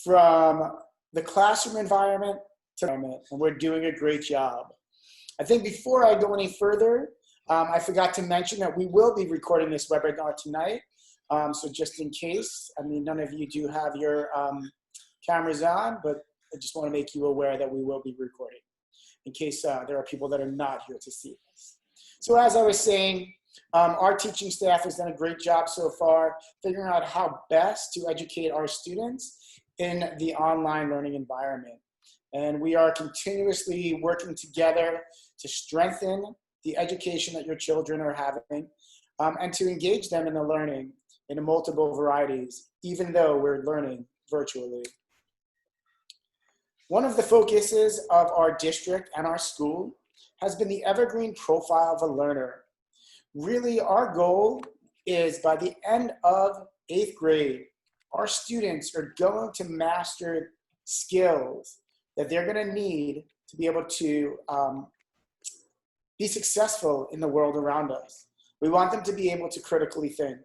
from the classroom environment to environment, and we're doing a great job. I think before I go any further, I forgot to mention that we will be recording this webinar tonight. So just in case, I mean, none of you do have your cameras on, but I just want to make you aware that we will be recording in case there are people that are not here to see this. So as I was saying, our teaching staff has done a great job so far figuring out how best to educate our students in the online learning environment. And we are continuously working together to strengthen the education that your children are having and to engage them in the learning in multiple varieties, even though we're learning virtually. One of the focuses of our district and our school has been the Evergreen Profile of a learner. Really, our goal is by the end of 8th grade, our students are going to master skills that they're going to need to be able to be successful in the world around us. We want them to be able to critically think.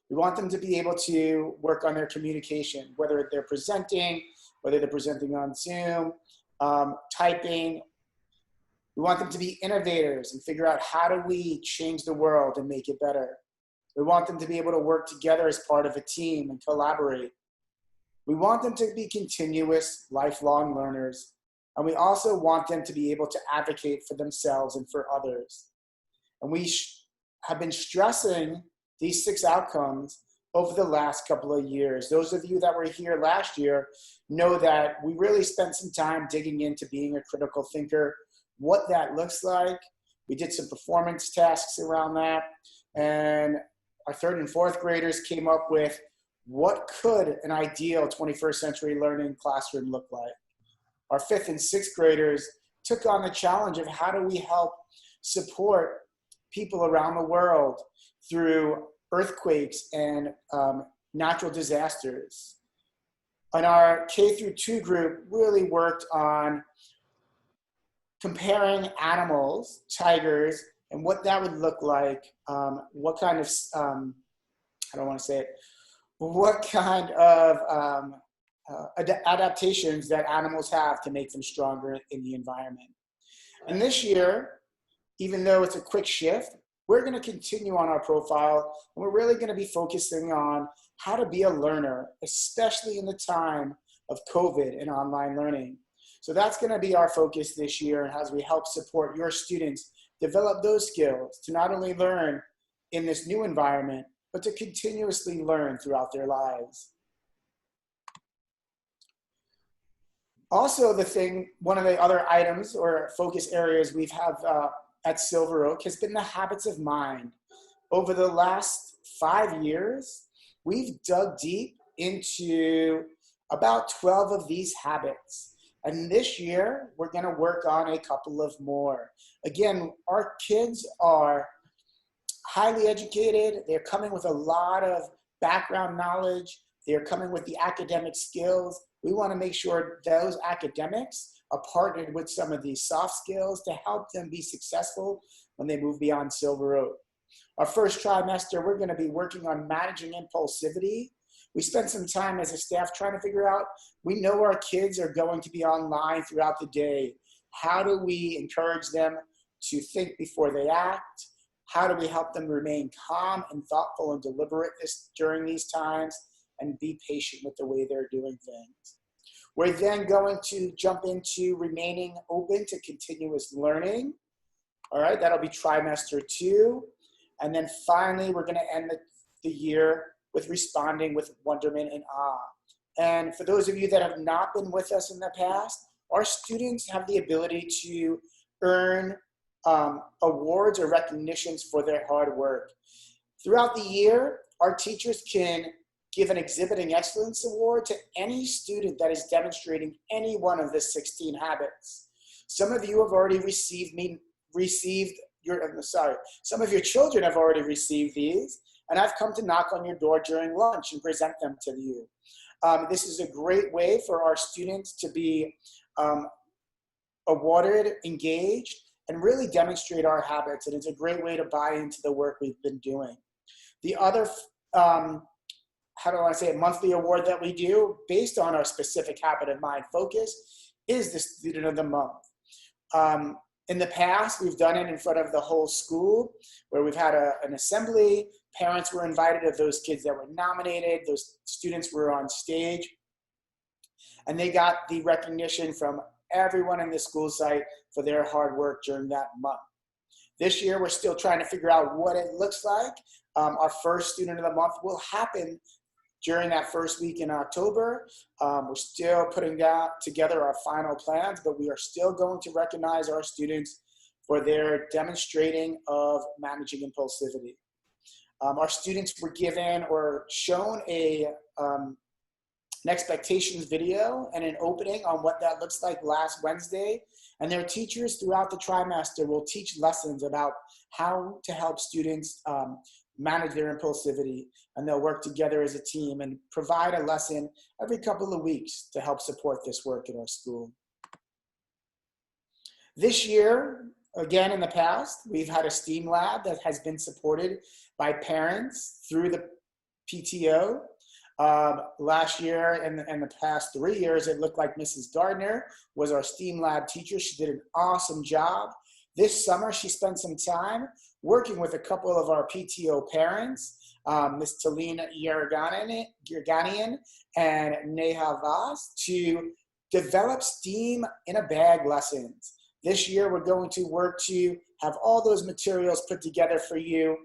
We want them to be able to work on their communication, whether they're presenting, whether they're presenting on Zoom, typing. We want them to be innovators and figure out how do we change the world and make it better. We want them to be able to work together as part of a team and collaborate. We want them to be continuous, lifelong learners. And we also want them to be able to advocate for themselves and for others. And we have been stressing these 6 outcomes over the last couple of years. Those of you that were here last year know that we really spent some time digging into being a critical thinker, what that looks like. We did some performance tasks around that. And our 3rd and 4th graders came up with what could an ideal 21st century learning classroom look like. Our 5th and 6th graders took on the challenge of how do we help support people around the world through earthquakes and natural disasters. And our K through 2 group really worked on comparing animals, tigers, and what that would look like, what kind of, I don't want to say it, what kind of adaptations that animals have to make them stronger in the environment. And this year, even though it's a quick shift, we're going to continue on our profile, and we're really going to be focusing on how to be a learner, especially in the time of COVID and online learning. So that's going to be our focus this year, and as we help support your students develop those skills to not only learn in this new environment, but to continuously learn throughout their lives. Also, one of the other items or focus areas we've had at Silver Oak has been the habits of mind. Over the last 5 years, we've dug deep into about 12 of these habits. And this year, we're going to work on a couple of more. Again, our kids are highly educated. They're coming with a lot of background knowledge. They're coming with the academic skills. We want to make sure those academics are partnered with some of these soft skills to help them be successful when they move beyond Silver Oak. Our first trimester, we're going to be working on managing impulsivity. We spent some time as a staff trying to figure out, we know our kids are going to be online throughout the day. How do we encourage them to think before they act? How do we help them remain calm and thoughtful and deliberate during these times and be patient with the way they're doing things? We're then going to jump into remaining open to continuous learning. All right, that'll be trimester 2. And then finally, we're going to end the year with responding with wonderment and awe. And for those of you that have not been with us in the past, our students have the ability to earn awards or recognitions for their hard work. Throughout the year, our teachers can give an Exhibiting Excellence Award to any student that is demonstrating any one of the 16 habits. Some of you have already some of your children have already received these, and I've come to knock on your door during lunch and present them to you. This is a great way for our students to be awarded, engaged, and really demonstrate our habits, and it's a great way to buy into the work we've been doing. The other how do I want to say it, monthly award that we do based on our specific habit of mind focus is the Student of the Month. In the past, we've done it in front of the whole school where we've had an assembly. Parents were invited of those kids that were nominated. Those students were on stage. And they got the recognition from everyone in the school site for their hard work during that month. This year, we're still trying to figure out what it looks like. Our first Student of the Month will happen during that first week in October. We're still putting together our final plans, but we are still going to recognize our students for their demonstrating of managing impulsivity. Our students were given or shown an expectations video and an opening on what that looks like last Wednesday. And their teachers throughout the trimester will teach lessons about how to help students manage their impulsivity, and they'll work together as a team and provide a lesson every couple of weeks to help support this work at our school. This year, again in the past, we've had a STEAM lab that has been supported by parents through the PTO. Last year and the past 3 years, it looked like Mrs. Gardner was our STEAM lab teacher. She did an awesome job. This summer, she spent some time working with a couple of our PTO parents, Ms. Talina Yerganian and Neha Vaz, to develop STEAM in a bag lessons. This year, we're going to work to have all those materials put together for you.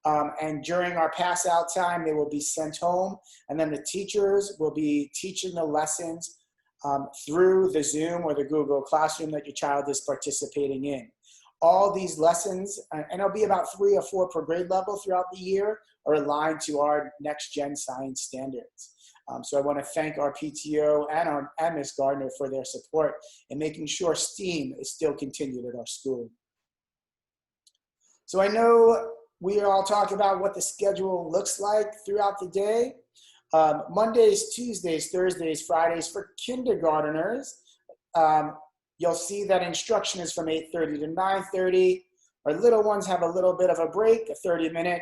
And during our pass out time, they will be sent home. And then the teachers will be teaching the lessons through the Zoom or the Google Classroom that your child is participating in. All these lessons, and it'll be about 3 or 4 per grade level throughout the year, are aligned to our next gen science standards. So I want to thank our PTO and Ms. Gardner for their support in making sure STEAM is still continued at our school. So I know we all talk about what the schedule looks like throughout the day. Mondays, Tuesdays, Thursdays, Fridays for kindergarteners. You'll see that instruction is from 8:30 to 9:30. Our little ones have a little bit of a break, a 30-minute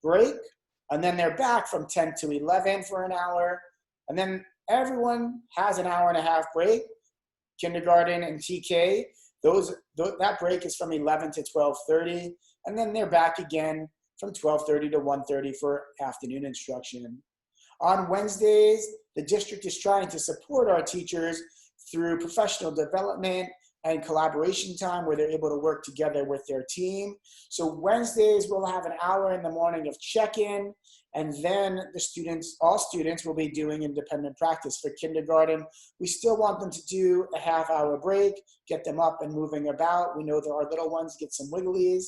break, and then they're back from 10 to 11 for an hour. And then everyone has an hour and a half break. Kindergarten and TK, that break is from 11 to 12:30. And then they're back again from 12:30 to 1:30 for afternoon instruction. On Wednesdays, the district is trying to support our teachers through professional development and collaboration time where they're able to work together with their team. So Wednesdays, we'll have an hour in the morning of check-in, and then all students will be doing independent practice. For kindergarten, we still want them to do a half-hour break, get them up and moving about. We know that our little ones get some wigglies.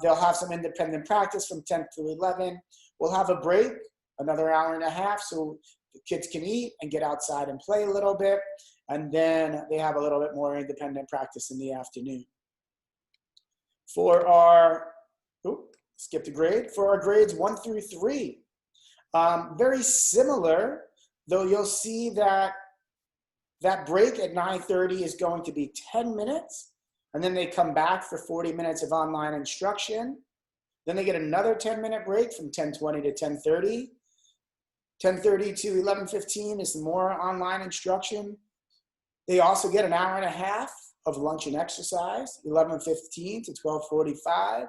They'll have some independent practice from 10 to 11. We'll have a break, another hour and a half, so the kids can eat and get outside and play a little bit. And then they have a little bit more independent practice in the afternoon. For our, skip the grade, for our grades 1 through 3, very similar, though you'll see that that break at 9:30 is going to be 10 minutes. And then they come back for 40 minutes of online instruction. Then they get another 10-minute break from 10:20 to 10:30. 10:30 to 11:15 is more online instruction. They also get an hour and a half of lunch and exercise, 11:15 to 12:45.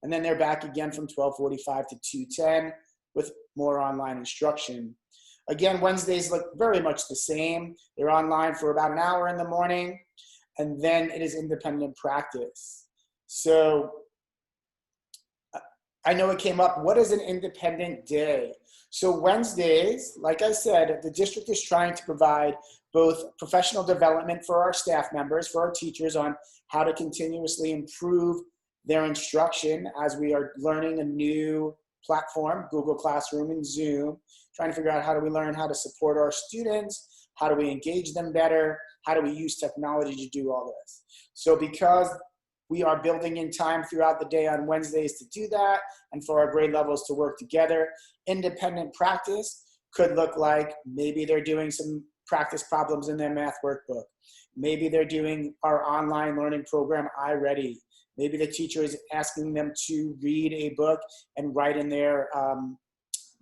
And then they're back again from 12:45 to 2:10 with more online instruction. Again, Wednesdays look very much the same. They're online for about an hour in the morning, and then it is independent practice. So I know it came up, what is an independent day? So Wednesdays, like I said, the district is trying to provide both professional development for our staff members, for our teachers on how to continuously improve their instruction as we are learning a new platform, Google Classroom and Zoom, trying to figure out how do we learn how to support our students, how do we engage them better, how do we use technology to do all this. So because we are building in time throughout the day on Wednesdays to do that, and for our grade levels to work together, independent practice could look like maybe they're doing some practice problems in their math workbook. Maybe they're doing our online learning program, iReady. Maybe the teacher is asking them to read a book and write in their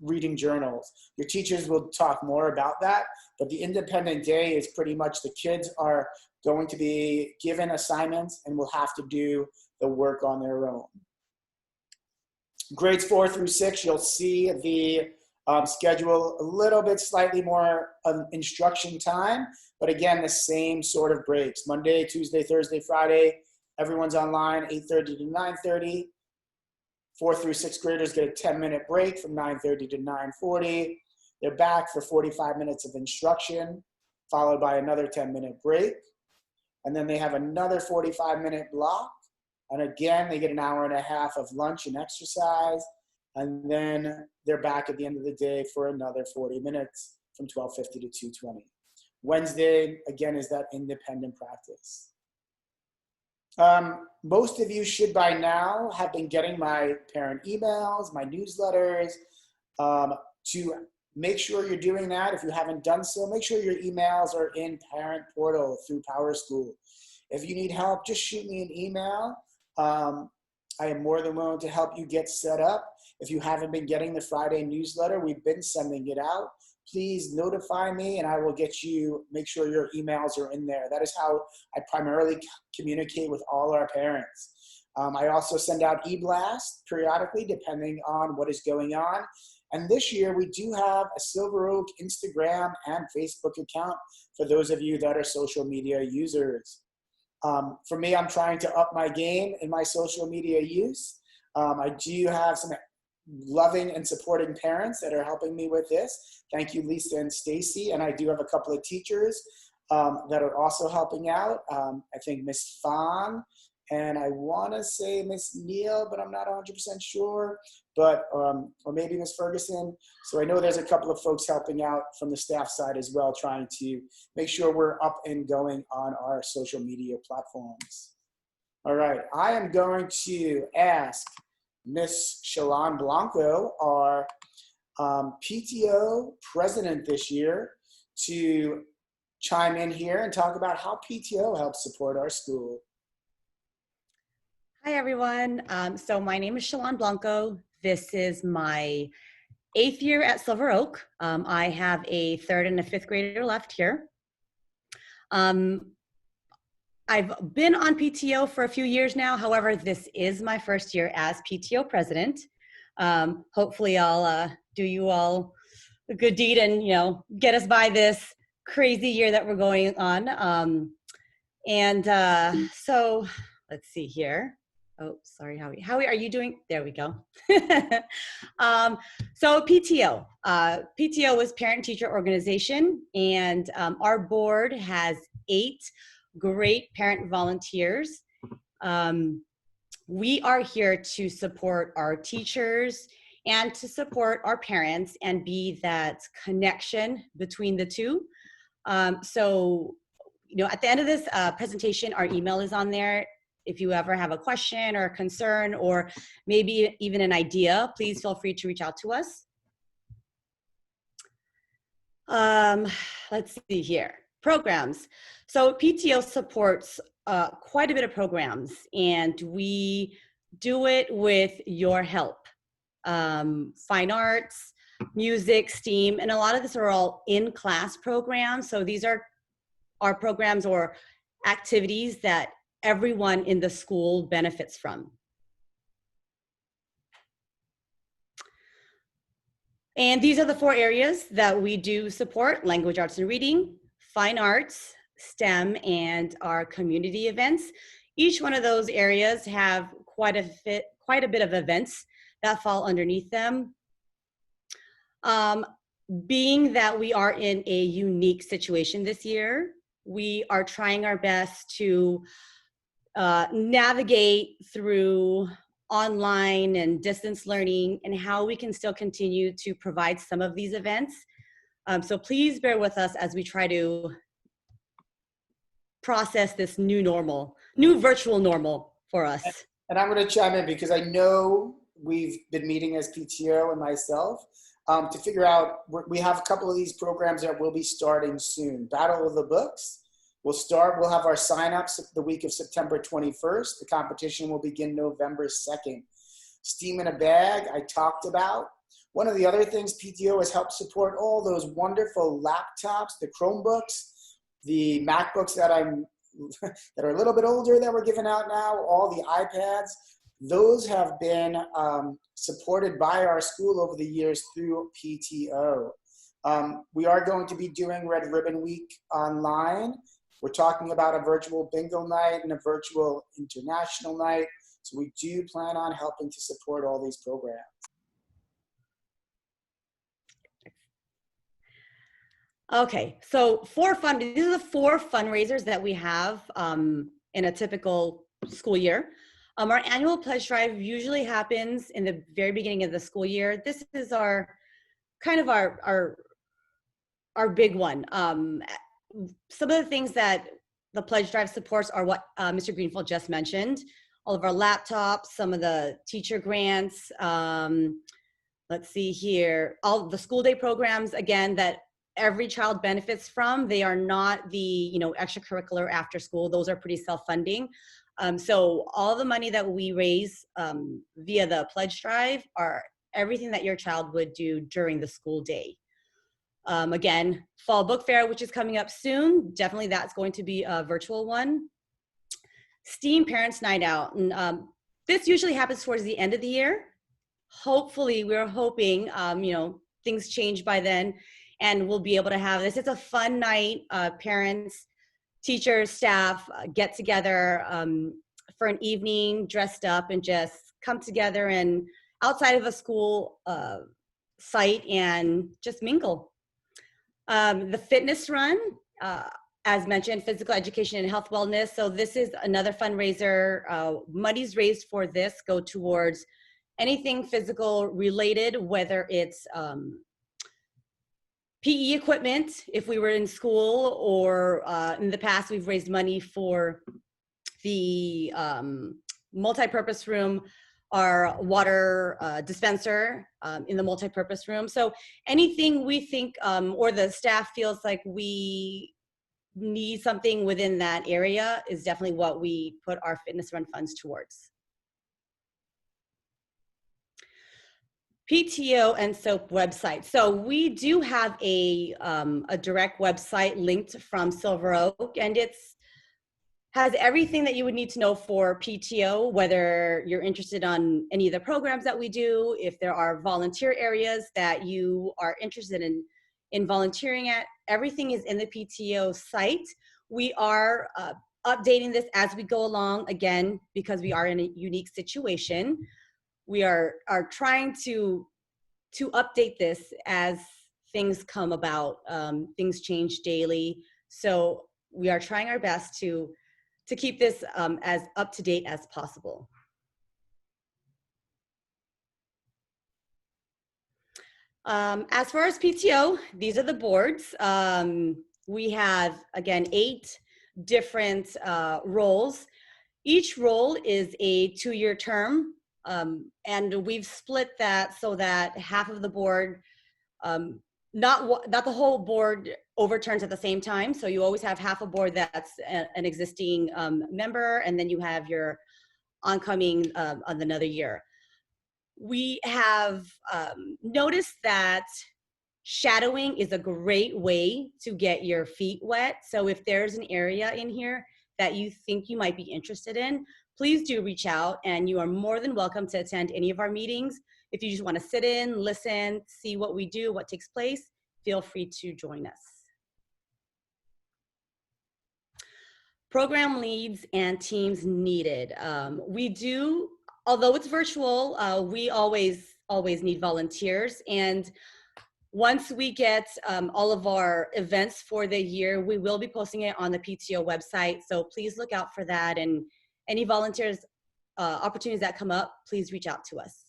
reading journals. Your teachers will talk more about that, but the independent day is pretty much the kids are going to be given assignments and will have to do the work on their own. Grades 4 through 6, you'll see the schedule a little bit slightly more instruction time, but again, the same sort of breaks. Monday, Tuesday, Thursday, Friday, everyone's online, 8:30 to 9:30. 4th through 6th graders get a 10-minute break from 9:30 to 9:40. They're back for 45 minutes of instruction, followed by another 10-minute break. And then they have another 45-minute block. And again, they get an hour and a half of lunch and exercise. And then they're back at the end of the day for another 40 minutes from 12:50 to 2:20. Wednesday, again, is that independent practice. Most of you should by now have been getting my parent emails, my newsletters. To make sure you're doing that, if you haven't done so, make sure your emails are in Parent Portal through PowerSchool. If you need help, just shoot me an email. I am more than willing to help you get set up. If you haven't been getting the Friday newsletter, we've been sending it out. Please notify me and I will make sure your emails are in there. That is how I primarily communicate with all our parents. I also send out e-blasts periodically depending on what is going on. And this year we do have a Silver Oak Instagram and Facebook account for those of you that are social media users. For me, I'm trying to up my game in my social media use. I do have some loving and supporting parents that are helping me with this. Thank you, Lisa and Stacy. And I do have a couple of teachers that are also helping out. I think Miss Fong, and I want to say Miss Neal, but I'm not 100% sure. But or maybe Miss Ferguson. So I know there's a couple of folks helping out from the staff side as well, trying to make sure we're up and going on our social media platforms. All right, I am going to ask Miss Chelon Blanco, our PTO President this year, to chime in here and talk about how PTO helps support our school. Hi, everyone. So my name is Chelon Blanco. This is my 8th year at Silver Oak. I have a 3rd and a 5th grader left here. I've been on PTO for a few years now. However, this is my first year as PTO President. Hopefully I'll do you all a good deed and, get us by this crazy year that we're going on. So let's see here. Oh, sorry, Howie. Howie, are you doing? There we go. So PTO. PTO is Parent Teacher Organization, and our board has 8 great parent volunteers. We are here to support our teachers and to support our parents and be that connection between the two. So, at the end of this presentation, our email is on there. If you ever have a question or a concern or maybe even an idea, please feel free to reach out to us. Let's see here. Programs. So PTO supports quite a bit of programs, and we do it with your help. Fine arts, music, STEAM, and a lot of this are all in-class programs. So these are our programs or activities that everyone in the school benefits from. And these are the 4 areas that we do support: language, arts, and reading, fine arts, STEM, and our community events. Each one of those areas have quite a bit of events that fall underneath them. Being that we are in a unique situation this year, we are trying our best to navigate through online and distance learning and how we can still continue to provide some of these events. So please bear with us as we try to process this new virtual normal for us. And I'm going to chime in because I know we've been meeting as PTO and myself to figure out, we have a couple of these programs that will be starting soon. Battle of the Books. We'll have our signups the week of September 21st. The competition will begin November 2nd. Steam in a Bag, I talked about. One of the other things PTO has helped support all those wonderful laptops, the Chromebooks, the MacBooks that that are a little bit older that we're giving out now, all the iPads. Those have been supported by our school over the years through PTO. We are going to be doing Red Ribbon Week online. We're talking about a virtual bingo night and a virtual international night. So we do plan on helping to support all these programs. Okay, so these are the 4 fundraisers that we have in a typical school year. Our annual pledge drive usually happens in the very beginning of the school year. This is our kind of our big one. Some of the things that the pledge drive supports are what Mr. Greenfield just mentioned. All of our laptops, some of the teacher grants. Let's see here, all the school day programs, again, that every child benefits from. They are not the extracurricular after school. Those are pretty self-funding. So all the money that we raise via the pledge drive are everything that your child would do during the school day. Again, fall book fair, which is coming up soon. Definitely that's going to be a virtual one. STEAM Parents Night Out. And this usually happens towards the end of the year. Hopefully, we're hoping, things change by then and we'll be able to have this. It's a fun night. Parents, teachers, staff get together for an evening dressed up and just come together and outside of a school site and just mingle. The fitness run, as mentioned, physical education and health wellness. So this is another fundraiser. Monies raised for this go towards anything physical related, whether it's PE equipment, if we were in school, or in the past, we've raised money for the multi-purpose room, our water dispenser in the multi-purpose room. So anything we think or the staff feels like we need something within that area is definitely what we put our fitness run funds towards. PTO and SOAP website. So we do have a direct website linked from Silver Oak, and has everything that you would need to know for PTO, whether you're interested on any of the programs that we do, if there are volunteer areas that you are interested in volunteering at, everything is in the PTO site. We are updating this as we go along, again, because we are in a unique situation. We are trying to update this as things come about. Things change daily. So we are trying our best to keep this as up to date as possible. As far as PTO, these are the boards. We have, again, 8 different roles. Each role is a 2-year term. And we've split that so that half of the board, not the whole board overturns at the same time. So you always have half a board that's an existing member, and then you have your oncoming of another year. We have noticed that shadowing is a great way to get your feet wet. So if there's an area in here that you think you might be interested in, please do reach out, and you are more than welcome to attend any of our meetings. If you just want to sit in, listen, see what we do, what takes place, feel free to join us. Program leads and teams needed. We do, although it's virtual, we always need volunteers. And once we get all of our events for the year, we will be posting it on the PTO website. So please look out for that. And any volunteers, opportunities that come up, please reach out to us.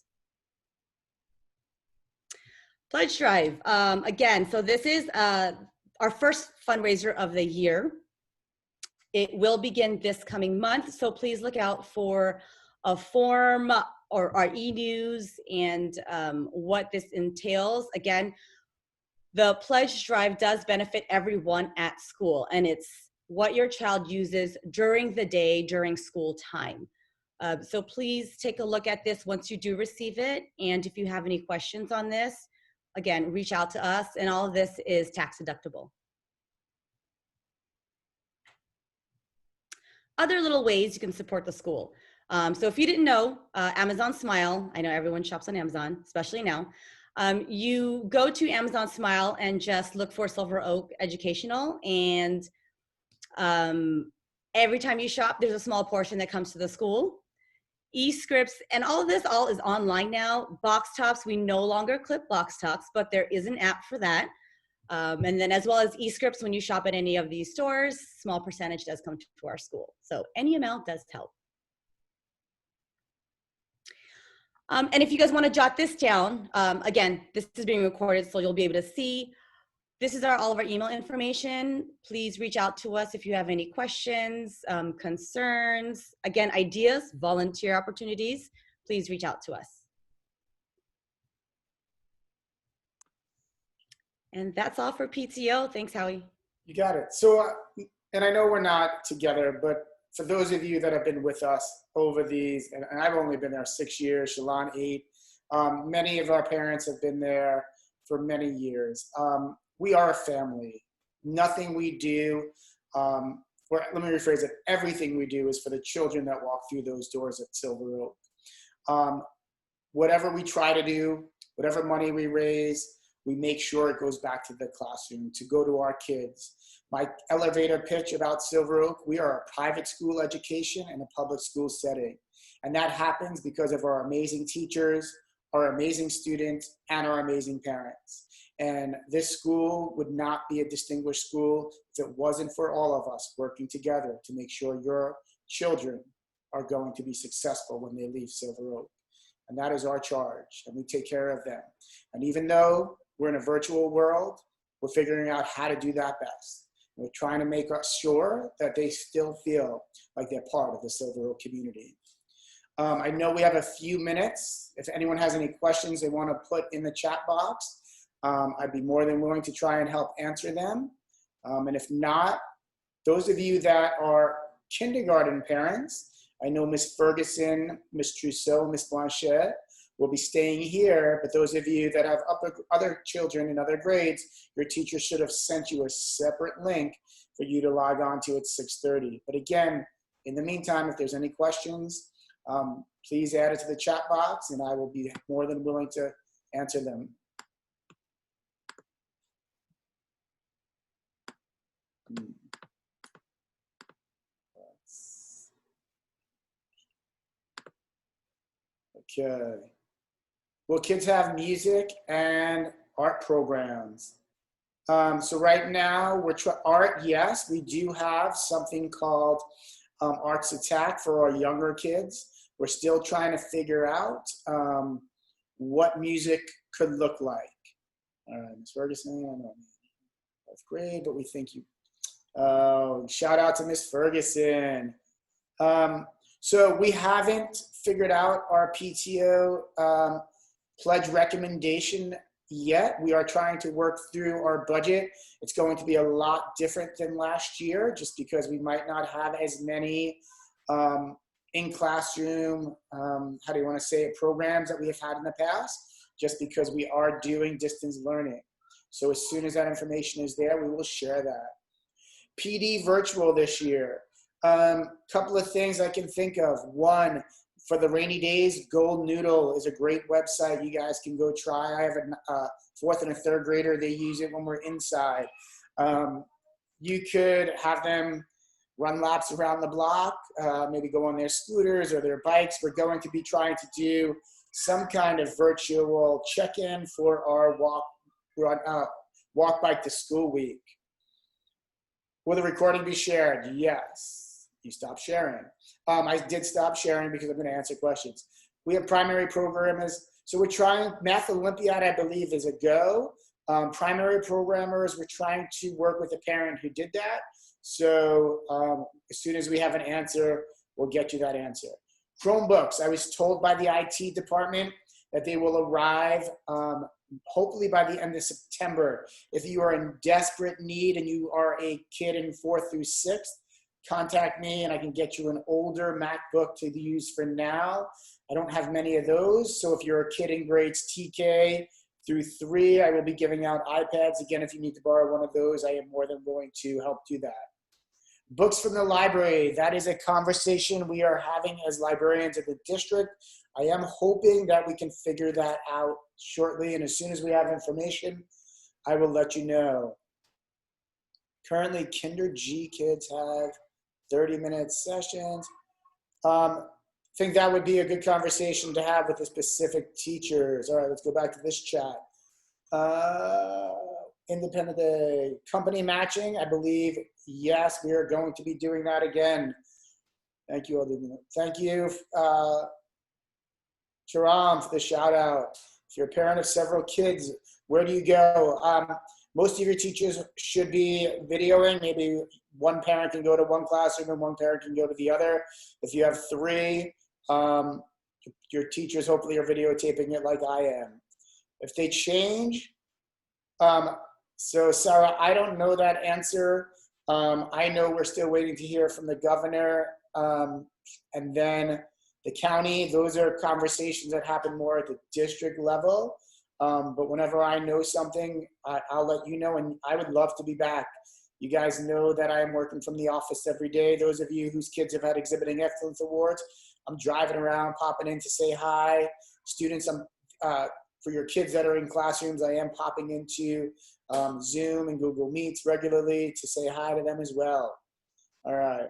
Pledge Drive, again, so this is our first fundraiser of the year. It will begin this coming month, so please look out for a form or our e-news and what this entails. Again, the Pledge Drive does benefit everyone at school, and it's what your child uses during the day, during school time. So please take a look at this once you do receive it. And if you have any questions on this, again, reach out to us, and all of this is tax deductible. Other little ways you can support the school. So if you didn't know, Amazon Smile, I know everyone shops on Amazon, especially now. You go to Amazon Smile and just look for Silver Oak Educational, and every time you shop, there's a small portion that comes to the school. E-scripts, and all of this is online now. Box tops, we no longer clip box tops, but there is an app for that. And then as well as e-scripts, when you shop at any of these stores, small percentage does come to our school. So any amount does help. And if you guys want to jot this down, again, this is being recorded, so you'll be able to see. This is all of our email information. Please reach out to us if you have any questions, concerns, again, ideas, volunteer opportunities. Please reach out to us. And that's all for PTO. Thanks, Howie. You got it. So, and I know we're not together, but for those of you that have been with us over these, and I've only been there 6 years, Chelon 8, many of our parents have been there for many years. We are a family. Nothing we do, let me rephrase it, everything we do is for the children that walk through those doors at Silver Oak. Whatever we try to do, whatever money we raise, we make sure it goes back to the classroom, to go to our kids. My elevator pitch about Silver Oak, we are a private school education in a public school setting. And that happens because of our amazing teachers, our amazing students, and our amazing parents. And this school would not be a distinguished school if it wasn't for all of us working together to make sure your children are going to be successful when they leave Silver Oak. And that is our charge, and we take care of them. And even though we're in a virtual world, we're figuring out how to do that best. We're trying to make sure that they still feel like they're part of the Silver Oak community. I know we have a few minutes. If anyone has any questions they want to put in the chat box, I'd be more than willing to try and help answer them. And if not, those of you that are kindergarten parents, I know Miss Ferguson, Miss Trousseau, Miss Blanchet will be staying here, but those of you that have other children in other grades, your teacher should have sent you a separate link for you to log on to at 6:30. But again, in the meantime, if there's any questions, please add it to the chat box and I will be more than willing to answer them. Okay. Will kids have music and art programs? So right now, art, yes, we do have something called Arts Attack for our younger kids. We're still trying to figure out what music could look like. All right, Ms. Ferguson, I know, 4th grade, but we think you, shout out to Ms. Ferguson. So we haven't figured out our PTO pledge recommendation yet. We are trying to work through our budget. It's going to be a lot different than last year just because we might not have as many in classroom, how do you want to say it, programs that we have had in the past, just because we are doing distance learning. So as soon as that information is there, we will share that. PD virtual this year. Couple of things I can think of. One, for the rainy days, Gold Noodle is a great website you guys can go try. I have a 4th and a 3rd grader. They use it when we're inside. You could have them run laps around the block, maybe go on their scooters or their bikes. We're going to be trying to do some kind of virtual check-in for our walk bike to school week. Will the recording be shared? Yes. You stop sharing. I did stop sharing because I'm going to answer questions. We have primary programmers. So we're trying, Math Olympiad, I believe, is a go. Primary programmers, we're trying to work with a parent who did that. So as soon as we have an answer, we'll get you that answer. Chromebooks, I was told by the IT department that they will arrive hopefully by the end of September. If you are in desperate need and you are a kid in 4th through 6th, contact me and I can get you an older MacBook to use for now. I don't have many of those. So if you're a kid in grades TK through 3, I will be giving out iPads. Again, if you need to borrow one of those, I am more than willing to help do that. Books from the library. That is a conversation we are having as librarians at the district. I am hoping that we can figure that out shortly. And as soon as we have information, I will let you know. Currently, Kinder G kids have 30-minute sessions. I think that would be a good conversation to have with the specific teachers. All right, let's go back to this chat. Independent Day. Company matching, I believe, yes, we are going to be doing that again. Thank you, all. Thank you, Sharam, for the shout out. If you're a parent of several kids, where do you go? Most of your teachers should be videoing. Maybe one parent can go to one classroom and one parent can go to the other. If you have 3, your teachers hopefully are videotaping it like I am. If they change, so Sarah, I don't know that answer. I know we're still waiting to hear from the governor and then the county. Those are conversations that happen more at the district level. But whenever I know something, I'll let you know, and I would love to be back. You guys know that I am working from the office every day. Those of you whose kids have had Exhibiting Excellence Awards, I'm driving around, popping in to say hi. Students, for your kids that are in classrooms, I am popping into Zoom and Google Meets regularly to say hi to them as well. All right.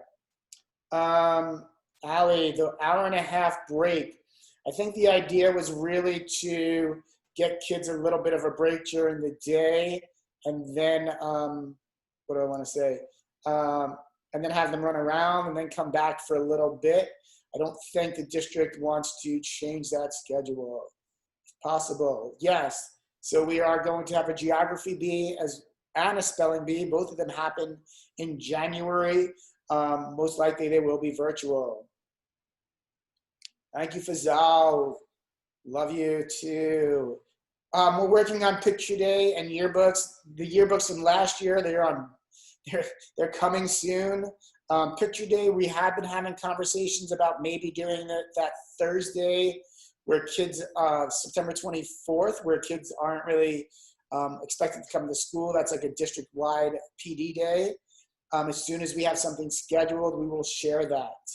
Allie, the hour-and-a-half break. I think the idea was really to get kids a little bit of a break during the day, and then, what do I want to say? And then have them run around and then come back for a little bit. I don't think the district wants to change that schedule. If possible, yes. So we are going to have a geography bee and a spelling bee. Both of them happen in January. Most likely they will be virtual. Thank you, Fazal. Love you too. We're working on Picture Day and yearbooks. The yearbooks from last year, they're coming soon. Picture Day, we have been having conversations about maybe doing that Thursday where kids, September 24th, where kids aren't really expected to come to school. That's like a district-wide PD day. As soon as we have something scheduled, we will share that.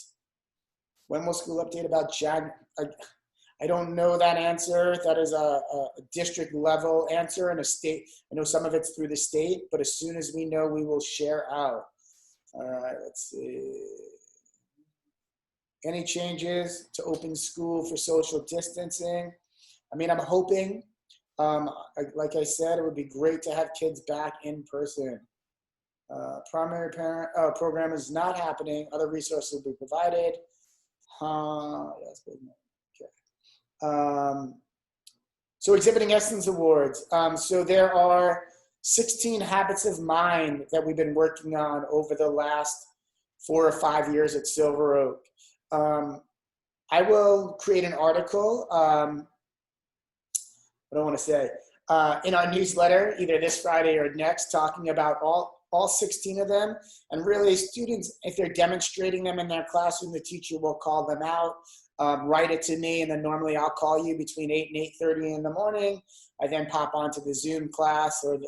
When will school update about Jan? I don't know that answer. That is a district level answer and a state. I know some of it's through the state, but as soon as we know, we will share out. All right, let's see. Any changes to open school for social distancing? I mean, I'm hoping, like I said, it would be great to have kids back in person. Primary parent program is not happening. Other resources will be provided. Yes, okay. So Exhibiting Excellence Awards. So there are 16 habits of mind that we've been working on over the last 4 or 5 years at Silver Oak. I will create an article, what do I want to say, in our newsletter, either this Friday or next, talking about all 16 of them. And really students, if they're demonstrating them in their classroom, the teacher will call them out, write it to me, and then normally I'll call you between 8 and 8:30 in the morning. I then pop onto the Zoom class or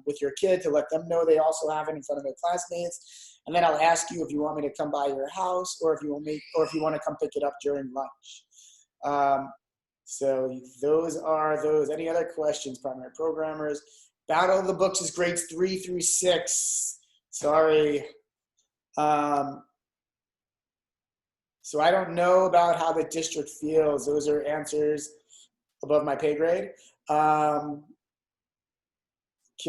with your kid to let them know they also have it in front of their classmates. And then I'll ask you if you want me to come by your house or if you want to come pick it up during lunch. So those are those. Any other questions, primary programmers? Battle of the Books is grades 3 through 6. Sorry. So I don't know about how the district feels. Those are answers above my pay grade. Okay,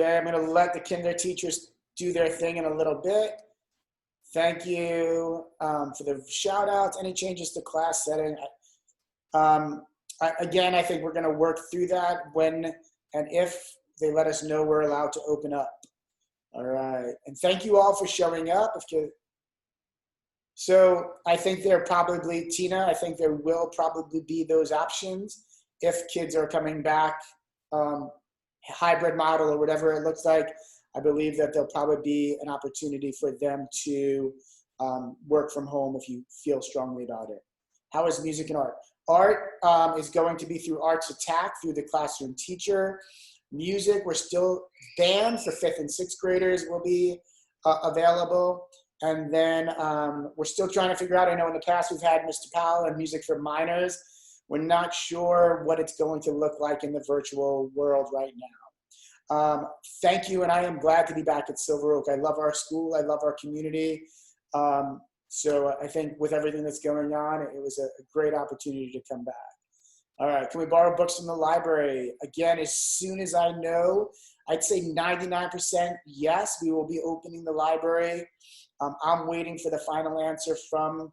I'm gonna let the kinder teachers do their thing in a little bit. Thank you for the shout outs. Any changes to class setting? Again, I think we're gonna work through that when and if they let us know we're allowed to open up. All right, and thank you all for showing up. So I think there probably, Tina, I think there will probably be those options if kids are coming back, hybrid model or whatever it looks like. I believe that there'll probably be an opportunity for them to work from home if you feel strongly about it. How is music and art? Art is going to be through Arts Attack, through the classroom teacher. Music, we're still, band for 5th and 6th graders will be available. And then we're still trying to figure out, I know in the past we've had Mr. Powell and music for minors. We're not sure what it's going to look like in the virtual world right now. Thank you, and I am glad to be back at Silver Oak. I love our school, I love our community. So I think with everything that's going on, it was a great opportunity to come back. All right, can we borrow books from the library? Again, as soon as I know, I'd say 99% yes, we will be opening the library. I'm waiting for the final answer from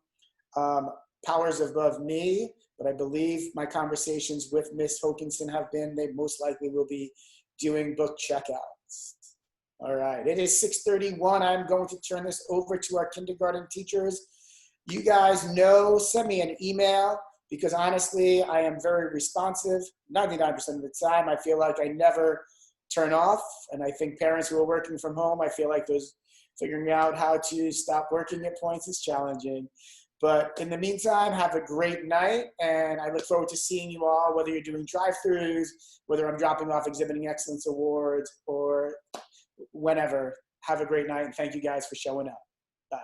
powers above me, but I believe my conversations with Ms. Hokinson have been, they most likely will be doing book checkouts. All right, it is 6:31. I'm going to turn this over to our kindergarten teachers. You guys know, send me an email, because honestly, I am very responsive 99% of the time. I feel like I never turn off, and I think parents who are working from home, I feel like figuring out how to stop working at points is challenging. But in the meantime, have a great night, and I look forward to seeing you all, whether you're doing drive-thrus, whether I'm dropping off Exhibiting Excellence Awards, or whenever. Have a great night, and thank you guys for showing up. Bye.